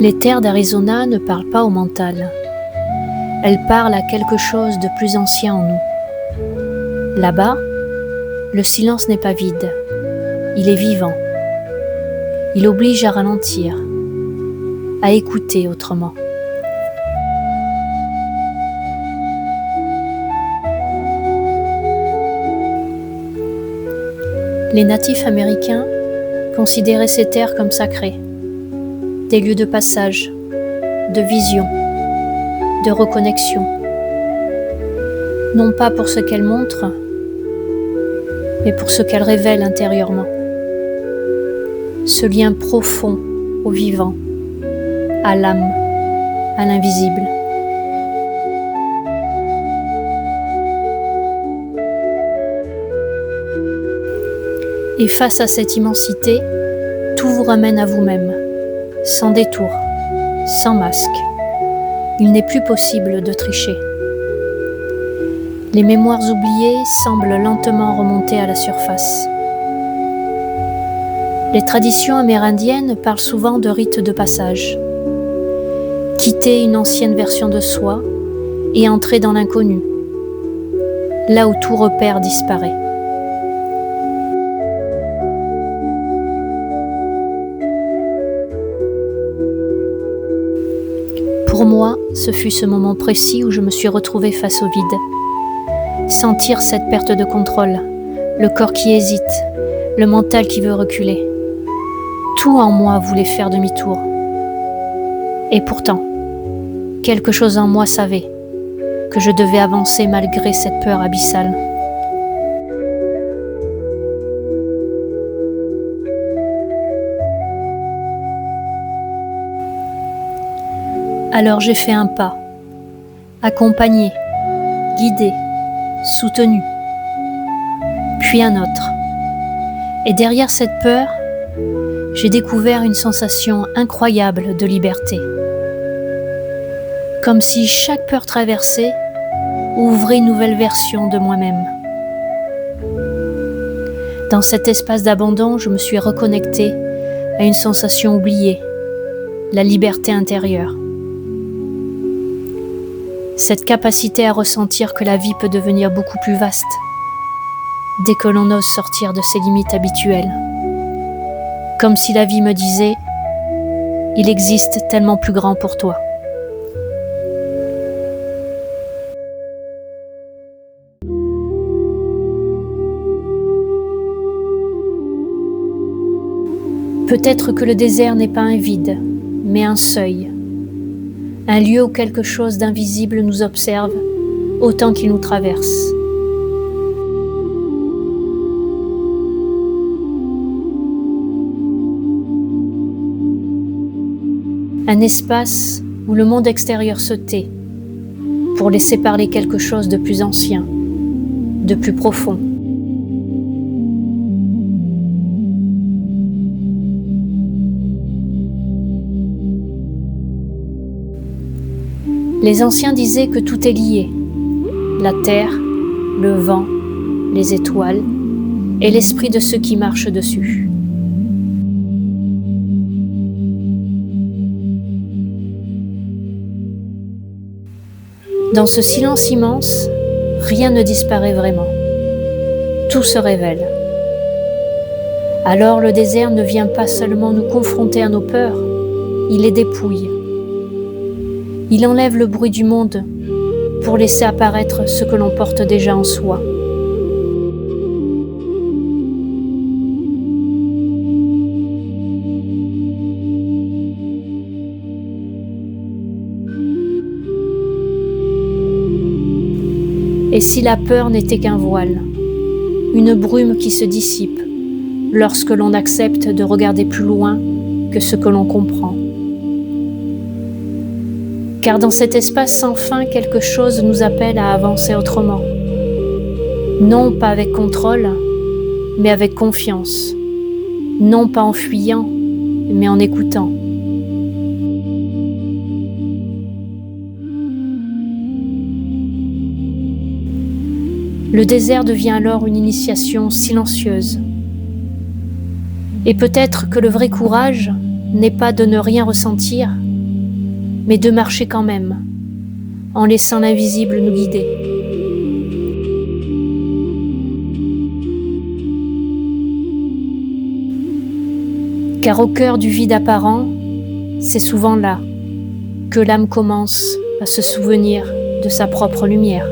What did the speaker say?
Les terres d'Arizona ne parlent pas au mental. Elles parlent à quelque chose de plus ancien en nous. Là-bas, le silence n'est pas vide. Il est vivant. Il oblige à ralentir, à écouter autrement. Les natifs américains considéraient ces terres comme sacrées, des lieux de passage, de vision, de reconnexion. Non pas pour ce qu'elles montrent, mais pour ce qu'elles révèlent intérieurement. Ce lien profond au vivant, à l'âme, à l'invisible. Et face à cette immensité, tout vous ramène à vous-même, sans détour, sans masque. Il n'est plus possible de tricher. Les mémoires oubliées semblent lentement remonter à la surface. Les traditions amérindiennes parlent souvent de rites de passage. Quitter une ancienne version de soi et entrer dans l'inconnu, là où tout repère disparaît. Pour moi, ce fut ce moment précis où je me suis retrouvée face au vide. Sentir cette perte de contrôle, le corps qui hésite, le mental qui veut reculer. Tout en moi voulait faire demi-tour. Et pourtant, quelque chose en moi savait que je devais avancer malgré cette peur abyssale. Alors j'ai fait un pas, accompagné, guidé, soutenu, puis un autre. Et derrière cette peur, j'ai découvert une sensation incroyable de liberté. Comme si chaque peur traversée ouvrait une nouvelle version de moi-même. Dans cet espace d'abandon, je me suis reconnectée à une sensation oubliée, la liberté intérieure. Cette capacité à ressentir que la vie peut devenir beaucoup plus vaste dès que l'on ose sortir de ses limites habituelles. Comme si la vie me disait « Il existe tellement plus grand pour toi ». Peut-être que le désert n'est pas un vide, mais un seuil. Un lieu où quelque chose d'invisible nous observe autant qu'il nous traverse. Un espace où le monde extérieur se tait pour laisser parler quelque chose de plus ancien, de plus profond. Les anciens disaient que tout est lié, la terre, le vent, les étoiles et l'esprit de ceux qui marchent dessus. Dans ce silence immense, rien ne disparaît vraiment. Tout se révèle. Alors le désert ne vient pas seulement nous confronter à nos peurs, il les dépouille. Il enlève le bruit du monde pour laisser apparaître ce que l'on porte déjà en soi. Et si la peur n'était qu'un voile, une brume qui se dissipe lorsque l'on accepte de regarder plus loin que ce que l'on comprend. Car dans cet espace sans fin, quelque chose nous appelle à avancer autrement. Non pas avec contrôle, mais avec confiance. Non pas en fuyant, mais en écoutant. Le désert devient alors une initiation silencieuse. Et peut-être que le vrai courage n'est pas de ne rien ressentir, mais de marcher quand même, en laissant l'invisible nous guider. Car au cœur du vide apparent, c'est souvent là que l'âme commence à se souvenir de sa propre lumière.